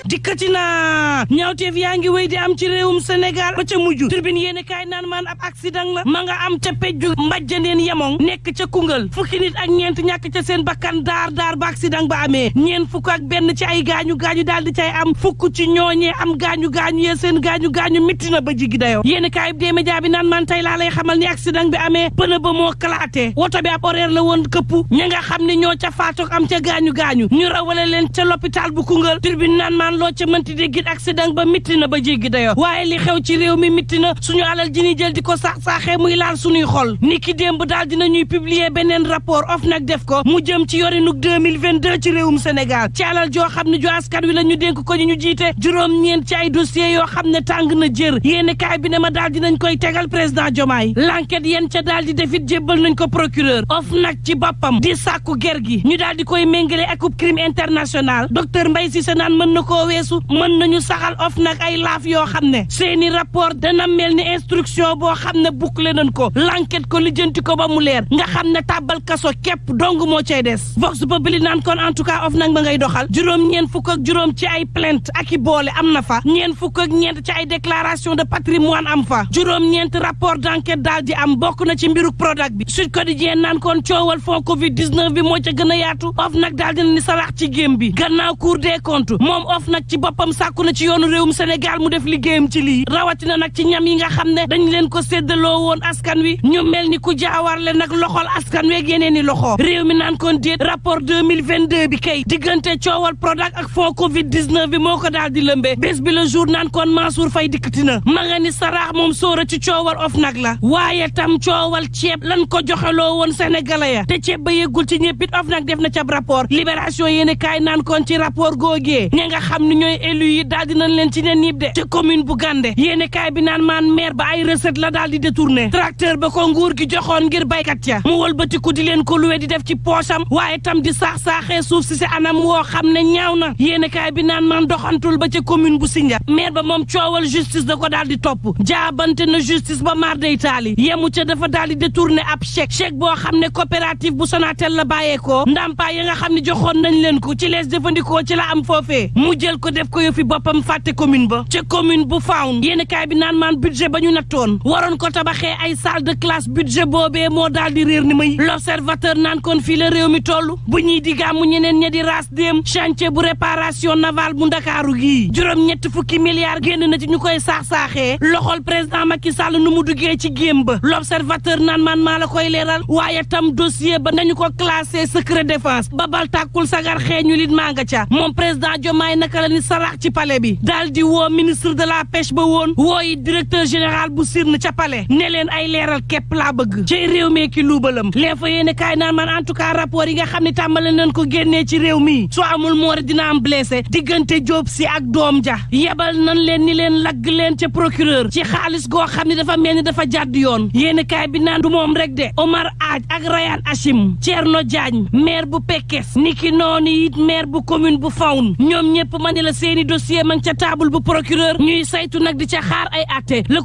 dikkati na ñaawteef yaa ngi wéy di am ci réewum Sénégal ba ca mujj Tribune yéene kaay naan maan ab accident la ma nga am ca pejju mbajjandeen yemoŋ nekk ca Koungheul fukki nit ak ñeent ñàkk ca seen bakkan daar ba accident ba amee ñeent fukk ak benn ci ay gaañu daal di cay am fukk ci ñooñee am gaañu yee seen gaañu mitti na ba jigi dayoo yéene kaay bi dee média bi naan maan tey laa lay xamal ni accident bi amee pëne ba moo kalaatee woto bi ab horaire la woon këpp ña nga xam ne ñoo ca faatoog am ca gaañu ñu rawale leen ca l'hôpital bu Koungheul Tribune naan maan loo ca mënti déggit accident ba mitti na ba jéggi dayoo waaye li xew ci réew mi mitti na suñu alal ji ni jël di ko saaxee muy laal suñuy xol ni ki démb daal dina ñuy publier beneen rapport OFNAC def ko mu jëm ci yorinuk 2022 ci réewum Sénégal ci alal joo xam ne ju askan wi la ñu dénk ko ñu jiite juróom-ñeent ci ay dossiers yoo xam ne tàng na jër yéeni kaay bi ne ma daal dinañ koy tegal président Diomaye l'enquête yéen ca daal di defit jébbal nañ ko procureur OFNAC ci boppam di sàkku ger gi ñu daal di koy méngale ak crime international docteur Mbaye Cissé naan mën na koo weesu mën nañu saxal OFNAC ay laaf yoo xam ne seeni rapport dana mel ni instruction boo xam ne bouclé nañ ko l'enquête ko lijjanti ko ba mu leer nga xam ne tàbbal kaso képp dong moo cay des Vox Populi naan kon en tout cas OFNAC ba ngay doxal juróom-ñeent fukk ak juróom ci ay plainte ak i boole am na fa ñeent fukk ak ñeent ci ay déclaration de patrimoine am fa juróom-ñeent rapport d'enquête daal di am bokk na ci mbiru Prodac bi Sud Quotidien naan kon coowal fond Covid 19 bi moo ca gën a yaatu OFNAC daal dina ni salaax ci géem bi gannaaw Cour des comptes moom OFNAC ci boppam sàkku na ci yoonu réewum Sénégal mu def liggéeyam ci lii rawatina nag ci ñam yi nga xam ne dañ leen ko séddaloo woon askan wi ñu mel ni ku jaawarle nag loxol askan weeg yeneen i loxo réew mi naan kon déet rapport 2022 bi kay diggante coowal Prodac ak fond Covid 19 bi moo ko daal di lëmbee bés bi le jour naan kon Mansour Faye dikkati na ma nga ni saraax moom sóora ci coowal OFNAC la waaye tam coowal ceeb lan ko joxeloo woon sénégalais ya te ceeb ba yeggul ci ñëpp it OFNAC def na ca rapport libération yéene kaay naan kon ci rapport googee ña nga xam ne ñooy élu yi daal dinañ leen ci ne niib de te commune bu Gandé yéene kaay bi naan maan maire ba ay recette la daal di détourné tracteur ba ko nguur gi joxoon ngir baykat ya mu wëlbatiku di leen ko luwe di def ci poosam waaye tam di saax-saaxee suuf si anam woo xam ne ñaaw na yéene kaay bi naan maan doxantul ba ca commune bu Sindia maire ba moom coowal justice da ko daal di topp jaabante na justice ba mar day taali yemu ca dafa daal di détourné ab chèque boo xam ne coopérative bu Sonatel la bàyyeekoo ndàmpaay ya nga xam ne joxoon nañ leen ko ci lees jëfandikoo ci la am foofee mu jël ko def ko yëfi boppam fàtte commune ba ca commune bu Fawn yéeni kaay bi naan maan budget ba ñu nattoon waroon ko tabaxee ay salle de classe budget boobee moo daal di réer ni may l'observateur naan kon fii la réew mi toll bu ñuy digaamu ñeneen ña di raas déem chantier bu réparation navale bu Ndakaaru gii juróom-ñetti fukki milliards génn na ci ñu koy saax-saaxee loxol président Macky Sall nu mu duggee ci géem ba l'observateur naan maan maa la koy leeral waaye tam dossier ba nañu ko classé secret défense ba bal tàkkul sagar xeeñu lit maa nga ca moom président Diomaye naka la ni saraax ci palais bi daal di woo ministre de la pêche ba woon wooyi directeur général bu sirn ca palais ne leen ay leeral képp laa bëgg ci réew mi ki luubalam lee fa yéene kaay naan man en tout cas rapport yi nga xam ne tàmbale nañ ko génnee ci réew mi soo amul moori dina am blessé diggante Diop si ak doom ja yebal nañ leen ni leen lagg leen ca procureur ci xaalis goo xam ne dafa mel ni dafa jàdd yoon yéene kaay bi naan du moom rek de Omar Aaj ak Rayane Achim Thierno Diagne maire bu Pekes niki noonu it maire bu commune bu Fawn ñoom ñëpp ma ne la seeni dossier ma ngi ca table bu procureur ñuy saytu nag di ca xaar ay atte Le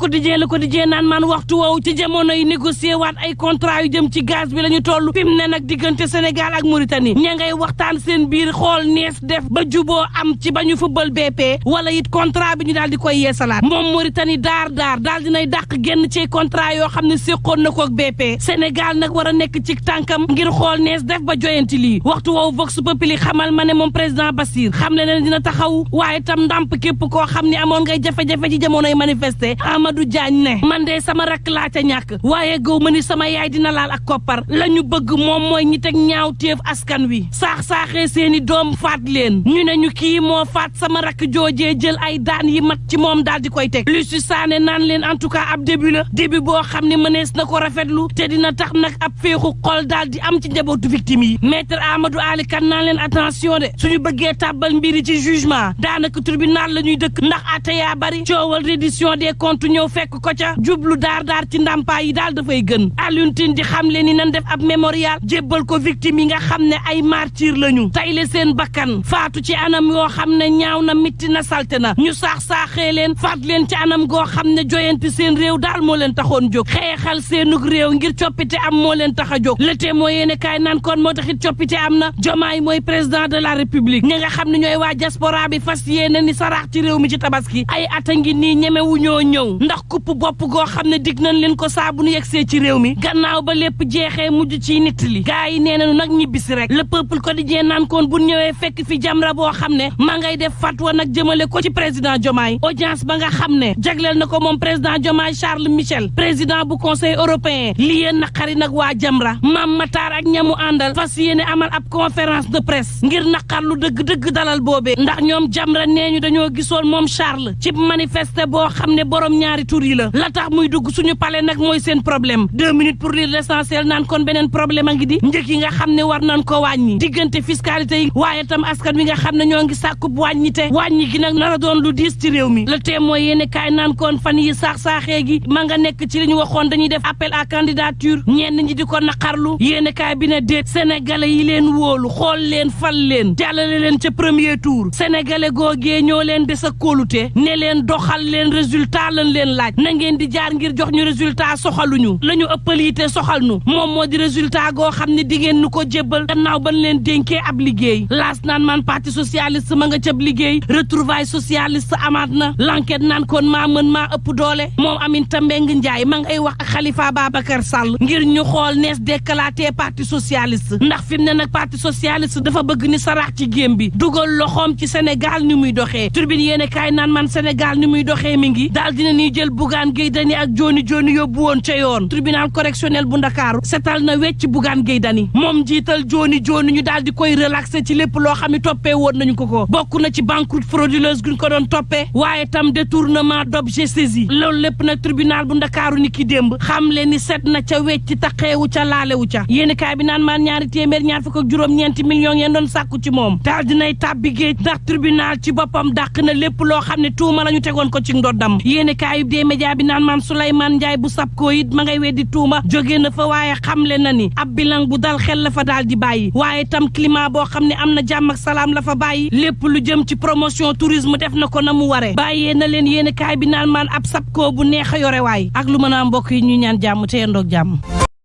Quotidien naan man waxtu woowu ci jamono yi négocier waat ay contrat yu jëm ci gaz bi la ñu toll fi mu ne nag diggante Sénégal ak Mauritanie ña ngay waxtaan seen biir xool nees def ba juboo am ci ba ñu fubal BP wala it contrat bi ñu daal di koy yeesalaat moom Mauritanie daal dinay dàq génn ci contrat yoo xam ne séqoon na ko ak BP Sénégal nag war a nekk ci tànkam ngir xool nees def ba joyanti lii waxtu woowu Vox Populi xamal ma ne moom président Bassir xam le ne dina taxaw waaye tam ndàmp képp koo xam ne amoon ngay jafe-jafe ci jamonoy manifester Amadou Diagne ne man de sama rakk laa ca ñàkk waaye gaw ma ni sama yaay dina laal ak koppar la ñu bëgg moom mooy ñi teg ñaaw téef askan wi saax-saaxee seeni doom faat leen ñu ne ñu kii moo faat sama rakk joojee jël ay daan yi mat ci moom daal di koy teg Lucie Sané naan leen en tout cas ab début la début boo xam ne mënees na ko rafetlu te dina tax nag ab féexu xol daal di am ci njabootu victime yi maître Amadou Ali Kane naan leen attention de suñu bëggee tàbbal mbiri ci jugement daanaka tribunal la ñuy dëkk ndax atte yaa bari coowal reddition des comptes ñëw fekk ko ca jublu daar ci ndàmpaay yi daal dafay gën Alioune Tine di xam le ni nan def ab mémorial jébbal ko victime yi nga xam ne ay martyr lañu tayle seen bakkan faatu ci anam yoo xam ne ñaaw na mitti na salte na ñu saax-saaxee leen faat leen ci anam goo xam ne joyanti seen réew daal moo leen taxoon jóg xeexal seenug réew ngir coppite am moo leen tax a jóg Le Témoin yéene kaay naan kon moo taxit coppite am na Diomaye mooy président de la république ñi nga xam ne ñooy waa diaspora diaspora bi fas yéene ni saraax ci réew mi ci tabaski ay ata ngi nii ñemewu ñoo ñëw ndax kupp bopp goo xam ne dig nañ leen ko saa bu nu yegsee ci réew mi gannaaw ba lépp jeexee mujj ci nit li gaa yi nee nañu nag ñibbisi rek le peuple quotidien naan koon bu ñëwee fekk fi Jamra boo xam ne ma ngay def fatwa nag jëmale ko ci président Diomaye audience ba nga xam ne jagleel na ko moom président Diomaye Charles Michel président bu conseil européen li yéen naqari nag waa Jamra Mame Matar ak ñamu àndal fas yéene amal ab conférence de presse ngir naqar lu dëgg-dëgg dalal boobee ndax ñoom Jamra nee ñu dañoo gisoon moom Charles ci manifester boo xam ne borom ñaari tur yi la tax muy dugg suñu palais nag mooy seen problème 2 minutes pour lire l'essentiel naan kon beneen problème a ngi di njëkk yi nga xam ne war nañ ko wàññi diggante fiscalité yi waaye tam askan wi nga xam ne ñoo ngi sàkkub wàññi gi nag nar a doon lu diis ci réew mi le témoin yéene kaay naan kon fan yi saax-saaxee gi ma nga nekk ci li ñu waxoon dañuy def appel à candidature ñenn ñi di ko naqarlu yéene kaay bi ne déet sénégalais yi leen wóolu xool leen fal leen jàllale leen ca premier tour sénégalais googee ñoo leen des a kóolute ne leen doxal leen résultat lañ leen laaj na ngeen di jaar ngir jox ñu résultat soxaluñu la ñu ëppal yite soxal nu moom moo di résultat goo xam ne di ngeen nu ko jébbal gannaaw ban leen dénkee ab liggéey laas naan man parti socialiste ma nga cab liggéey retrouvaille socialiste amaat na l'enquête naan kon maa mën maa ëpp doole moom Aminata Mbengue Ndiaye ma ngay wax ak Khalifa Babacar Sall ngir ñu xool nees déclaté parti socialiste ndax fi mu ne nag parti socialiste dafa bëgg ni sarax ci géem bi dugal loxoom ci Sénégal ni muy doxee turbine yéene kaay naan man Sénégal ni muy doxee mi ngi daal dina ñuy jël Bougane Gueye Dany ak Joni Joni yóbbu woon ca yoon tribunal correctionnel bu Ndakaaru setal na wecc Bougane Gueye Dany moom jiital Joni Joni ñu daal di koy relaxé ci lépp loo xam ne toppee woon nañu ko bokk na ci banqueroute frauduleuse guñ ko doon toppee waaye tam détournement d'objet saisi loolu lépp nag tribunal bu Ndakaaru ni ki démb xam leen ni set na ca wecc taqeewu ca laalewu ca yéeni kaay bi naan maan ñaari téeméer ñaar fukk ak juróom-ñeenti millions yeen doon sàkku ci moom daal dinay tàbbi géej ndax tribunal ci boppam dàq na lépp loo xam ne tuuma la ñu tegoon ko ci ndoddam yéeni kaay bi dee média bi naan maan Souleymane Ndiaye bu SAPCO it ma ngay weddi tuuma jóge na fa waaye xamle na ni ab bilan bu dal xel la fa daal di bàyyi waaye tam climat boo xam ne am na jàmm ak salaam la fa bàyyi lépp lu jëm ci promotion tourisme def na ko na mu waree bàyyee na leen yéeni kaay bi naan maan ab SAPCO bu neex a yore waay ak lu mën a mbokk yi ñu ñaan jàmm te yendoog jàmm